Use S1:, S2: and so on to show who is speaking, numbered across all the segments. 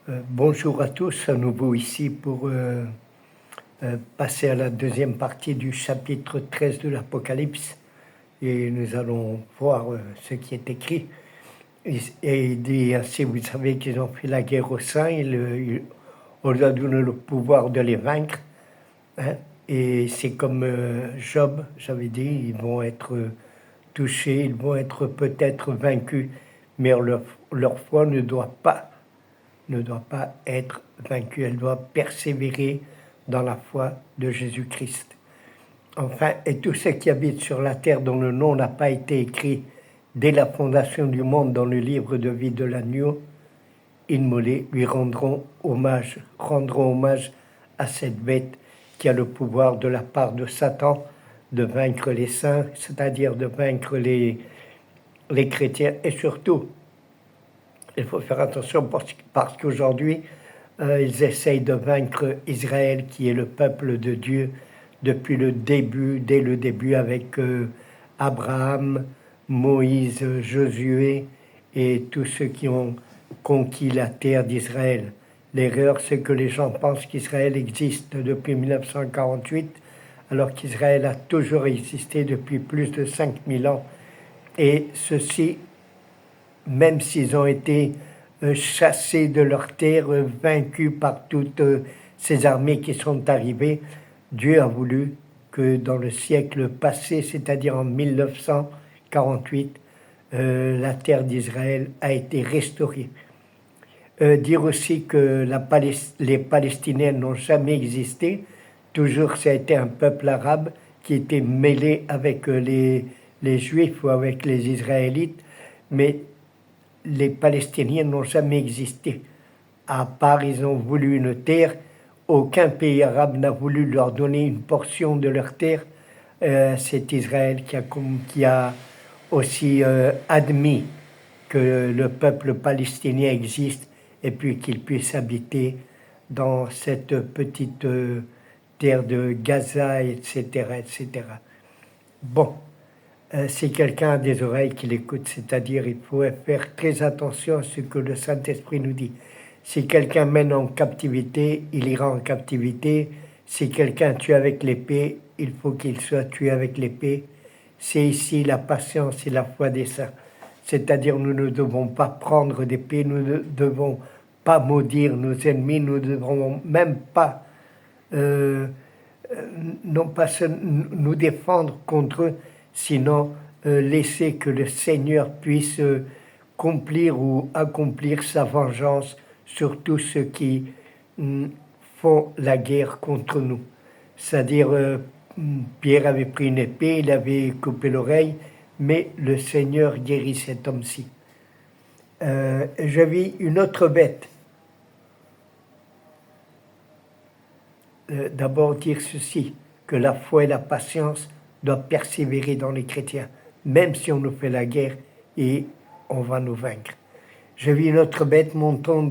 S1: Bonjour à tous, à nouveau ici pour passer à la deuxième partie du chapitre 13 de l'Apocalypse. Et nous allons voir ce qui est écrit. Et il dit ainsi, vous savez qu'ils ont fait la guerre aux saints, on leur a donné le pouvoir de les vaincre. Hein. Et c'est comme Job, j'avais dit, ils vont être touchés, ils vont être peut-être vaincus, mais leur foi ne doit pas être vaincue, elle doit persévérer dans la foi de Jésus-Christ. Enfin, et tous ceux qui habitent sur la terre dont le nom n'a pas été écrit dès la fondation du monde dans le livre de vie de l'agneau, immolé, lui rendront hommage à cette bête qui a le pouvoir de la part de Satan de vaincre les saints, c'est-à-dire de vaincre les chrétiens, et surtout il faut faire attention parce qu'aujourd'hui, ils essayent de vaincre Israël, qui est le peuple de Dieu, depuis le début, dès le début, avec Abraham, Moïse, Josué et tous ceux qui ont conquis la terre d'Israël. L'erreur, c'est que les gens pensent qu'Israël existe depuis 1948, alors qu'Israël a toujours existé depuis plus de 5000 ans. Et ceci même s'ils ont été chassés de leur terre, vaincus par toutes ces armées qui sont arrivées, Dieu a voulu que dans le siècle passé, c'est-à-dire en 1948, la terre d'Israël a été restaurée. Dire aussi que les Palestiniens n'ont jamais existé, toujours ça a été un peuple arabe qui était mêlé avec les Juifs ou avec les Israélites, mais les Palestiniens n'ont jamais existé. À part, ils ont voulu une terre. Aucun pays arabe n'a voulu leur donner une portion de leur terre. C'est Israël qui a aussi admis que le peuple palestinien existe et puis qu'il puisse habiter dans cette petite terre de Gaza, etc., etc. Bon. Si quelqu'un a des oreilles qui l'écoutent, c'est-à-dire il faut faire très attention à ce que le Saint-Esprit nous dit. Si quelqu'un mène en captivité, il ira en captivité. Si quelqu'un tue avec l'épée, il faut qu'il soit tué avec l'épée. C'est ici la patience et la foi des saints. C'est-à-dire nous ne devons pas prendre d'épée, nous ne devons pas maudire nos ennemis, nous ne devons même pas, non pas nous défendre contre eux, sinon laisser que le Seigneur puisse accomplir sa vengeance sur tous ceux qui font la guerre contre nous. C'est-à-dire, Pierre avait pris une épée, il avait coupé l'oreille, mais le Seigneur guérit cet homme-ci. Je vis une autre bête. D'abord dire ceci, que la foi et la patience doit persévérer dans les chrétiens, même si on nous fait la guerre et on va nous vaincre. Je vis une autre bête montant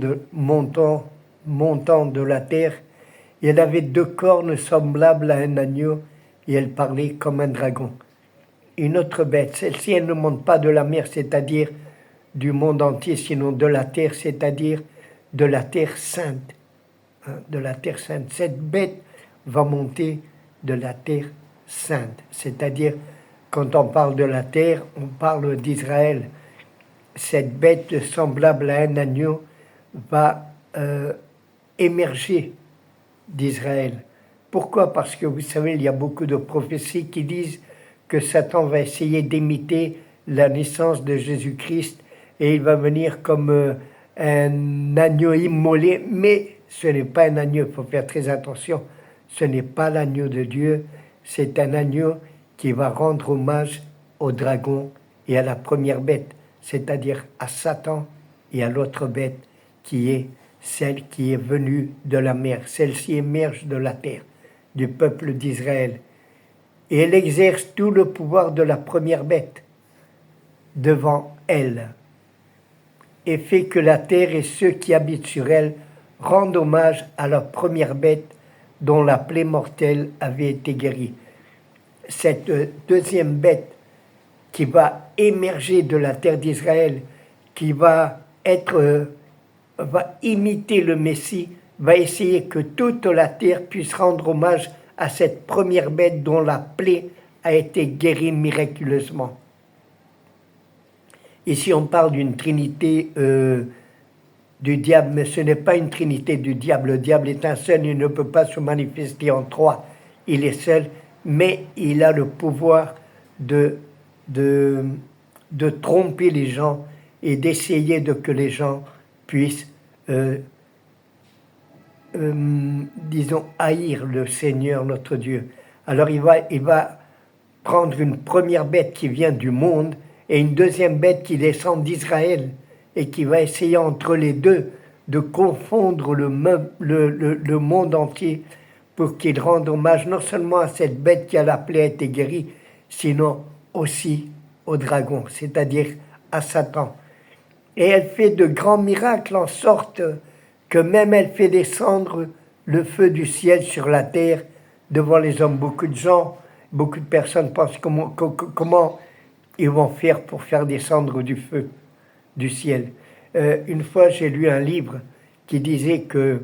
S1: de la terre, et elle avait 2 cornes semblables à un agneau, et elle parlait comme un dragon. Une autre bête, celle-ci, elle ne monte pas de la mer, c'est-à-dire du monde entier, sinon de la terre, c'est-à-dire de la terre sainte. De la terre sainte. Cette bête va monter de la terre sainte, c'est-à-dire quand on parle de la terre, on parle d'Israël. Cette bête semblable à un agneau va émerger d'Israël. Pourquoi? Parce que vous savez, il y a beaucoup de prophéties qui disent que Satan va essayer d'imiter la naissance de Jésus-Christ et il va venir comme un agneau immolé, mais ce n'est pas un agneau, il faut faire très attention, ce n'est pas l'agneau de Dieu, c'est un agneau qui va rendre hommage au dragon et à la première bête, c'est-à-dire à Satan et à l'autre bête qui est celle qui est venue de la mer. Celle-ci émerge de la terre, du peuple d'Israël. Et elle exerce tout le pouvoir de la première bête devant elle, et fait que la terre et ceux qui habitent sur elle rendent hommage à la première bête dont la plaie mortelle avait été guérie. Cette deuxième bête qui va émerger de la terre d'Israël, qui va être va imiter le Messie, va essayer que toute la terre puisse rendre hommage à cette première bête dont la plaie a été guérie miraculeusement. Ici, on parle d'une trinité du diable, mais ce n'est pas une trinité du diable. Le diable est un seul, il ne peut pas se manifester en trois. Il est seul, mais il a le pouvoir de tromper les gens et d'essayer de que les gens puissent, disons, haïr le Seigneur, notre Dieu. Alors il va prendre une première bête qui vient du monde et une deuxième bête qui descend d'Israël et qui va essayer entre les deux de confondre le monde entier pour qu'il rende hommage non seulement à cette bête qui a la plaie a été guérie, sinon aussi au dragon, c'est-à-dire à Satan. Et elle fait de grands miracles en sorte que même elle fait descendre le feu du ciel sur la terre devant les hommes. Beaucoup de gens, beaucoup de personnes pensent comment ils vont faire pour faire descendre du feu du ciel. Une fois, j'ai lu un livre qui disait que,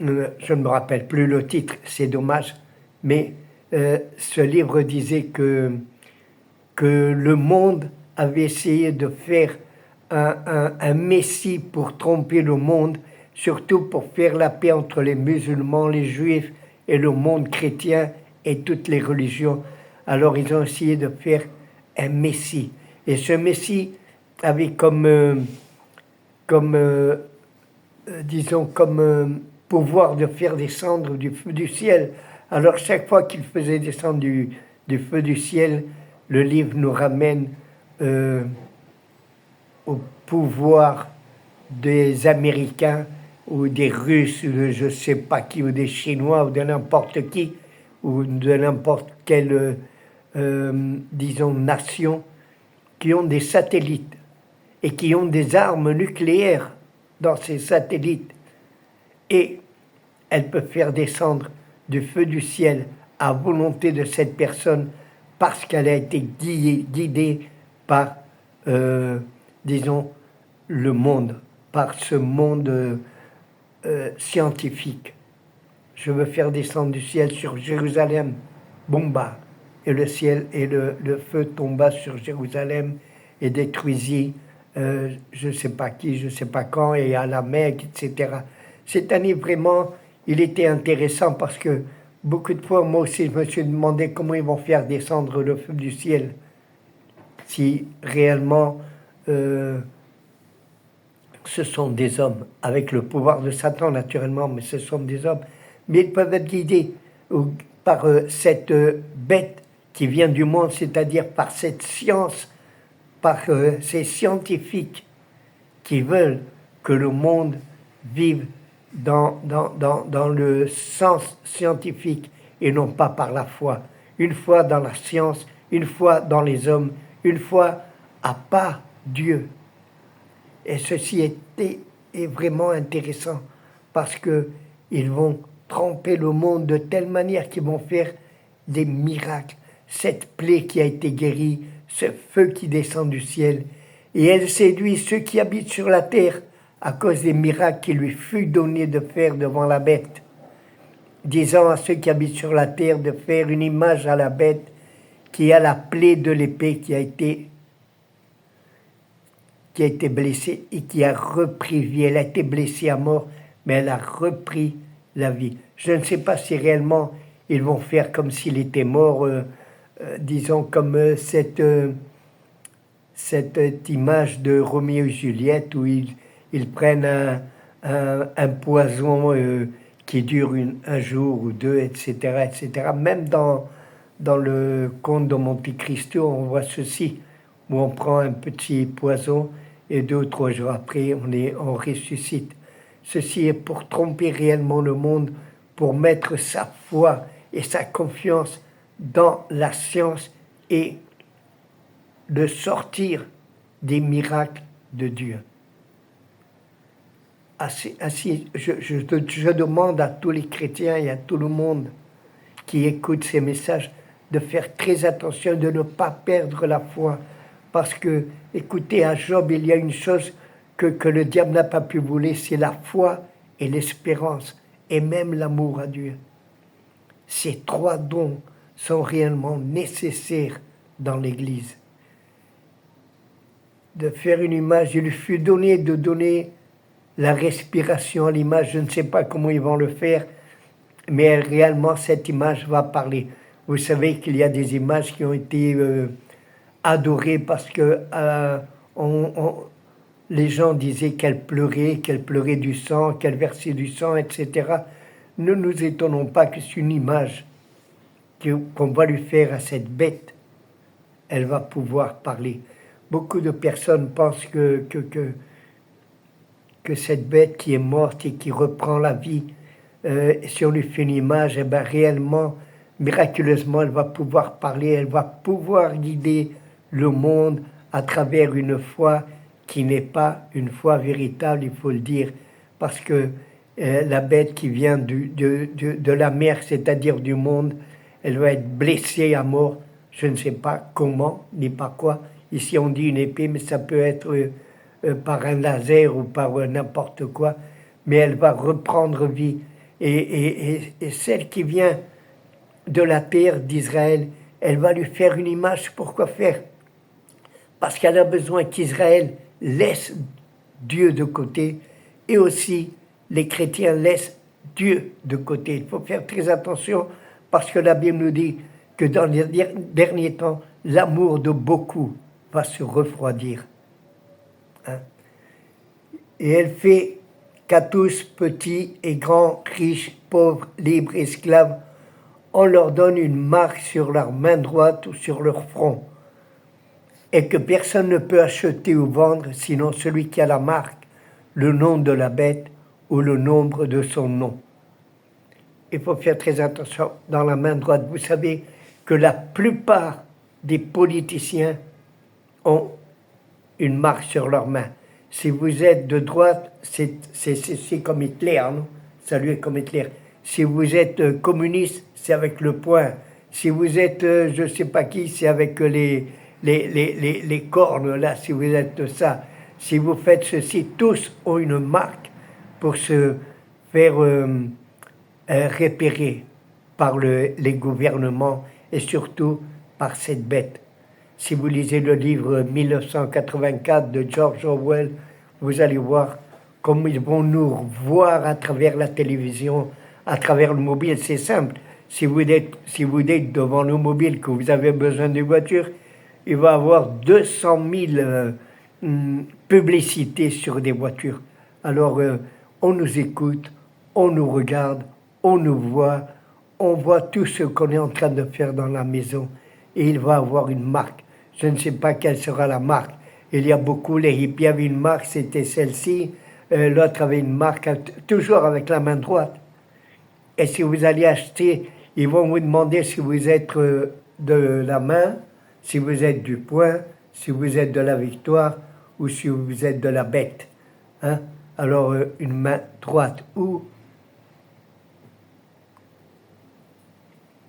S1: je ne me rappelle plus le titre, c'est dommage, mais ce livre disait que le monde avait essayé de faire un messie pour tromper le monde, surtout pour faire la paix entre les musulmans, les juifs et le monde chrétien et toutes les religions. Alors ils ont essayé de faire un messie. Et ce messie avait comme pouvoir de faire descendre du feu du ciel. Alors chaque fois qu'il faisait descendre du feu du ciel, le livre nous ramène au pouvoir des Américains ou des Russes, ou de je ne sais pas qui, ou des Chinois, ou de n'importe qui, ou de n'importe quelle, disons, nation, qui ont des satellites et qui ont des armes nucléaires dans ces satellites. Et elles peuvent faire descendre du feu du ciel à volonté de cette personne parce qu'elle a été guidée par, disons, le monde, par ce monde scientifique. Je veux faire descendre du ciel sur Jérusalem, bomba. Et le ciel et le feu tomba sur Jérusalem et détruisit je ne sais pas qui, je ne sais pas quand, et à la Mecque, etc. Cette année, vraiment, il était intéressant parce que beaucoup de fois, moi aussi, je me suis demandé comment ils vont faire descendre le feu du ciel. Si réellement, ce sont des hommes, avec le pouvoir de Satan, naturellement, mais ce sont des hommes. Mais ils peuvent être guidés par cette bête qui vient du monde, c'est-à-dire par cette science, par ces scientifiques qui veulent que le monde vive dans le sens scientifique et non pas par la foi. Une fois dans la science, une fois dans les hommes, une fois à part Dieu. Et ceci est vraiment intéressant parce qu'ils vont tromper le monde de telle manière qu'ils vont faire des miracles. Cette plaie qui a été guérie, ce feu qui descend du ciel, et elle séduit ceux qui habitent sur la terre à cause des miracles qui lui fut donné de faire devant la bête, disant à ceux qui habitent sur la terre de faire une image à la bête qui a la plaie de l'épée qui a été blessée et qui a repris vie. Elle a été blessée à mort, mais elle a repris la vie. Je ne sais pas si réellement ils vont faire comme s'il était mort, disons comme cette image de Roméo et Juliette où ils prennent un poison qui dure un jour ou deux, etc., etc. Même dans le conte de Monte Cristo, on voit ceci, où on prend un petit poison et 2 ou 3 jours après, on ressuscite. Ceci est pour tromper réellement le monde, pour mettre sa foi et sa confiance dans la science et de sortir des miracles de Dieu. Je demande à tous les chrétiens et à tout le monde qui écoute ces messages de faire très attention, de ne pas perdre la foi. Parce que, écoutez, à Job, il y a une chose que le diable n'a pas pu voler, c'est la foi et l'espérance, et même l'amour à Dieu. Ces trois dons sont réellement nécessaires dans l'Église. De faire une image, il lui fut donné de donner la respiration à l'image. Je ne sais pas comment ils vont le faire, mais réellement cette image va parler. Vous savez qu'il y a des images qui ont été adorées parce que les gens disaient qu'elle pleurait du sang, qu'elle versait du sang, etc. Ne nous étonnons pas que c'est une image qu'on va lui faire à cette bête. Elle va pouvoir parler. Beaucoup de personnes pensent que cette bête qui est morte et qui reprend la vie, si on lui fait une image, eh ben réellement, miraculeusement, elle va pouvoir parler, elle va pouvoir guider le monde à travers une foi qui n'est pas une foi véritable, il faut le dire, parce que la bête qui vient de la mer, c'est-à-dire du monde, elle va être blessée à mort, je ne sais pas comment, ni par quoi. Ici on dit une épée, mais ça peut être par un laser ou par n'importe quoi, mais elle va reprendre vie. Et celle qui vient de la terre d'Israël, elle va lui faire une image. Pourquoi faire? Parce qu'elle a besoin qu'Israël laisse Dieu de côté et aussi les chrétiens laissent Dieu de côté. Il faut faire très attention parce que la Bible nous dit que dans les derniers temps, l'amour de beaucoup va se refroidir. Hein? Et elle fait qu'à tous, petits et grands, riches, pauvres, libres, esclaves, on leur donne une marque sur leur main droite ou sur leur front, et que personne ne peut acheter ou vendre sinon celui qui a la marque, le nom de la bête ou le nombre de son nom. Il faut faire très attention dans la main droite. Vous savez que la plupart des politiciens ont une marque sur leur main. Si vous êtes de droite, c'est comme Hitler, non? Salut est comme Hitler. Si vous êtes communiste, c'est avec le poing. Si vous êtes, je ne sais pas qui, c'est avec les cornes, là, si vous êtes ça. Si vous faites ceci, tous ont une marque pour se faire repérer par les gouvernements et surtout par cette bête. Si vous lisez le livre 1984 de George Orwell, vous allez voir comme ils vont nous voir à travers la télévision, à travers le mobile. C'est simple. Si vous êtes devant le mobile, que vous avez besoin de voiture, il va y avoir 200 000 publicités sur des voitures. Alors, on nous écoute, on nous regarde, on nous voit, on voit tout ce qu'on est en train de faire dans la maison. Et il va avoir une marque. Je ne sais pas quelle sera la marque. Il y a beaucoup, les hippies avaient une marque, c'était celle-ci. L'autre avait une marque, toujours avec la main droite. Et si vous allez acheter, ils vont vous demander si vous êtes de la main, si vous êtes du poing, si vous êtes de la victoire ou si vous êtes de la bête. Hein? Alors, une main droite ou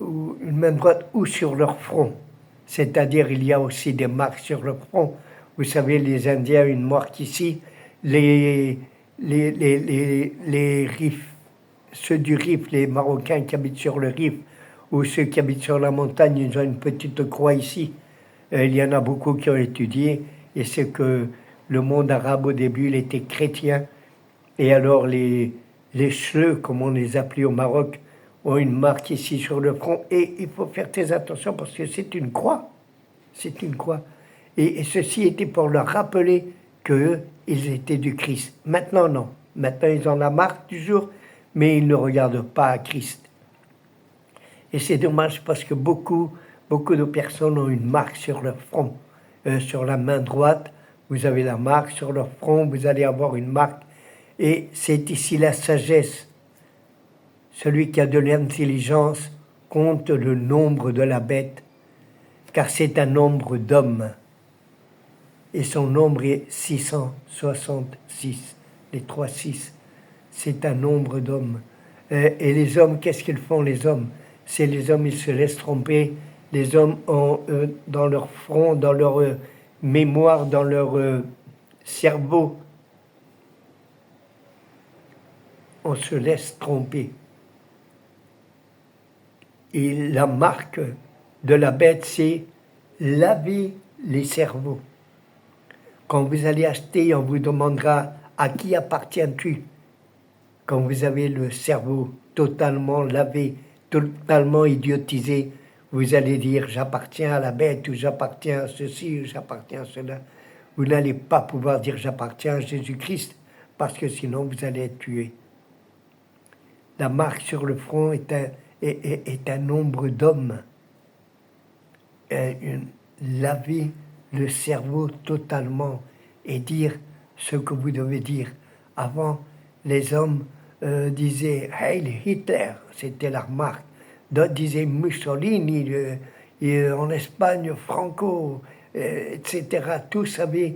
S1: une main droite ou sur leur front. C'est-à-dire, il y a aussi des marques sur le front. Vous savez, les Indiens ont une marque ici. Les Rifs, ceux du Rif, les Marocains qui habitent sur le Rif, ou ceux qui habitent sur la montagne, ils ont une petite croix ici. Il y en a beaucoup qui ont étudié, et c'est que le monde arabe, au début, il était chrétien. Et alors, les Chleux, comme on les appelait au Maroc, ont une marque ici sur le front. Et il faut faire très attention parce que c'est une croix. C'est une croix. Et ceci était pour leur rappeler qu'eux, ils étaient du Christ. Maintenant, non. Maintenant, ils ont la marque du jour, mais ils ne regardent pas à Christ. Et c'est dommage parce que beaucoup de personnes ont une marque sur leur front. Sur la main droite, vous avez la marque. Sur leur front, vous allez avoir une marque. Et c'est ici la sagesse. Celui qui a de l'intelligence compte le nombre de la bête, car c'est un nombre d'hommes. Et son nombre est 666, les 3-6. C'est un nombre d'hommes. Et les hommes, qu'est-ce qu'ils font, les hommes? C'est les hommes, ils se laissent tromper. Les hommes ont dans leur front, dans leur mémoire, dans leur cerveau, on se laisse tromper. Et la marque de la bête, c'est laver les cerveaux. Quand vous allez acheter, on vous demandera à qui appartiens-tu. Quand vous avez le cerveau totalement lavé, totalement idiotisé, vous allez dire j'appartiens à la bête ou j'appartiens à ceci ou j'appartiens à cela. Vous n'allez pas pouvoir dire j'appartiens à Jésus-Christ parce que sinon vous allez être tué. La marque sur le front est un nombre d'hommes. Laver le cerveau totalement et dire ce que vous devez dire. Avant, les hommes disaient Heil Hitler, c'était la remarque. D'autres disaient Mussolini, en Espagne, Franco, etc. Tous avaient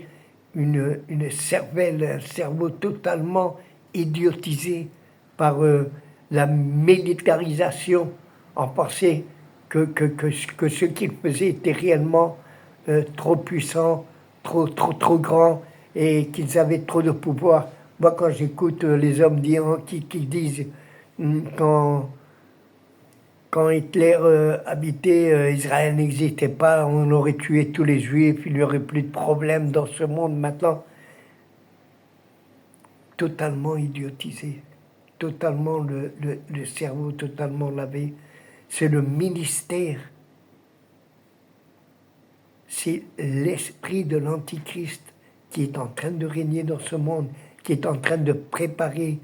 S1: une cervelle, un cerveau totalement idiotisé par la militarisation. On pensait que ce qu'ils faisaient était réellement trop puissant, trop grand, et qu'ils avaient trop de pouvoir. Moi, quand j'écoute les hommes qui disent quand Hitler habitait, Israël n'existait pas, on aurait tué tous les Juifs, il n'y aurait plus de problème dans ce monde maintenant. Totalement idiotisé, totalement le cerveau totalement lavé. C'est le ministère. C'est l'esprit de l'Antichrist qui est en train de régner dans ce monde, qui est en train de préparer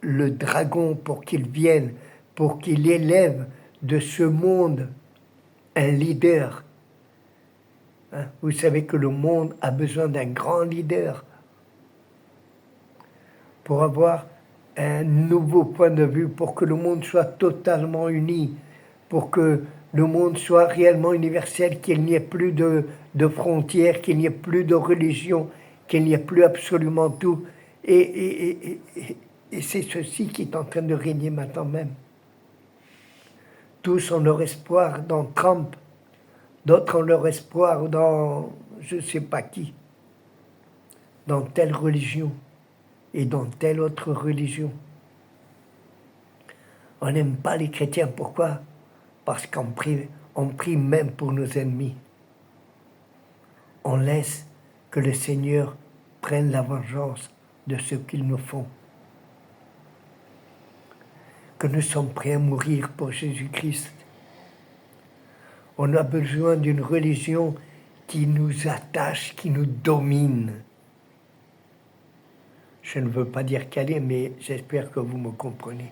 S1: le dragon pour qu'il vienne, pour qu'il élève de ce monde un leader. Hein? Vous savez que le monde a besoin d'un grand leader pour avoir un nouveau point de vue, pour que le monde soit totalement uni, pour que le monde soit réellement universel, qu'il n'y ait plus de frontières, qu'il n'y ait plus de religion, qu'il n'y ait plus absolument tout. Et c'est ceci qui est en train de régner maintenant même. Tous ont leur espoir dans Trump, d'autres ont leur espoir dans je ne sais pas qui, dans telle religion et dans telle autre religion. On n'aime pas les chrétiens, pourquoi ? Parce qu'on prie même pour nos ennemis. On laisse que le Seigneur prenne la vengeance de ce qu'ils nous font. Que nous sommes prêts à mourir pour Jésus-Christ. On a besoin d'une religion qui nous attache, qui nous domine. Je ne veux pas dire qu'elle est, mais j'espère que vous me comprenez.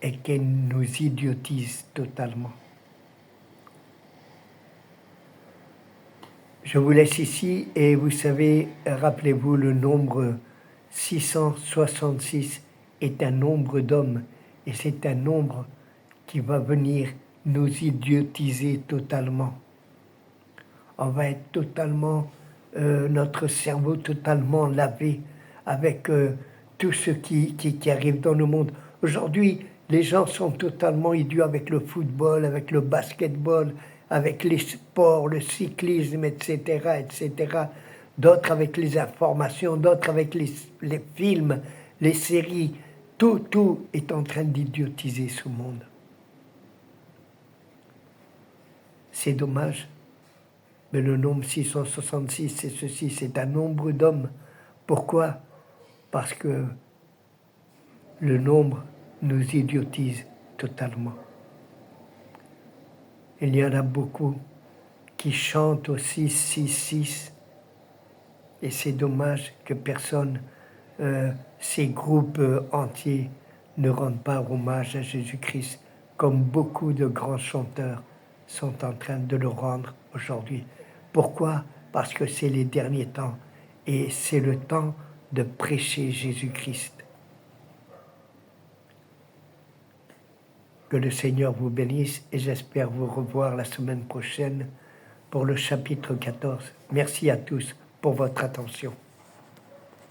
S1: Et qu'elle nous idiotise totalement. Je vous laisse ici et vous savez, rappelez-vous, le nombre 666 est un nombre d'hommes et c'est un nombre qui va venir nous idiotiser totalement. On va être totalement, notre cerveau totalement lavé avec tout ce qui arrive dans le monde. Aujourd'hui, les gens sont totalement idiots avec le football, avec le basketball, avec les sports, le cyclisme, etc., etc. D'autres avec les informations, d'autres avec les films, les séries. Tout est en train d'idiotiser ce monde. C'est dommage, mais le nombre 666, c'est ceci, c'est un nombre d'hommes. Pourquoi ? Parce que le nombre nous idiotise totalement. Il y en a beaucoup qui chantent au 666 et c'est dommage que personne, ces groupes entiers ne rendent pas hommage à Jésus-Christ comme beaucoup de grands chanteurs sont en train de le rendre aujourd'hui. Pourquoi ? Parce que c'est les derniers temps et c'est le temps de prêcher Jésus-Christ. Que le Seigneur vous bénisse et j'espère vous revoir la semaine prochaine pour le chapitre 14. Merci à tous pour votre attention.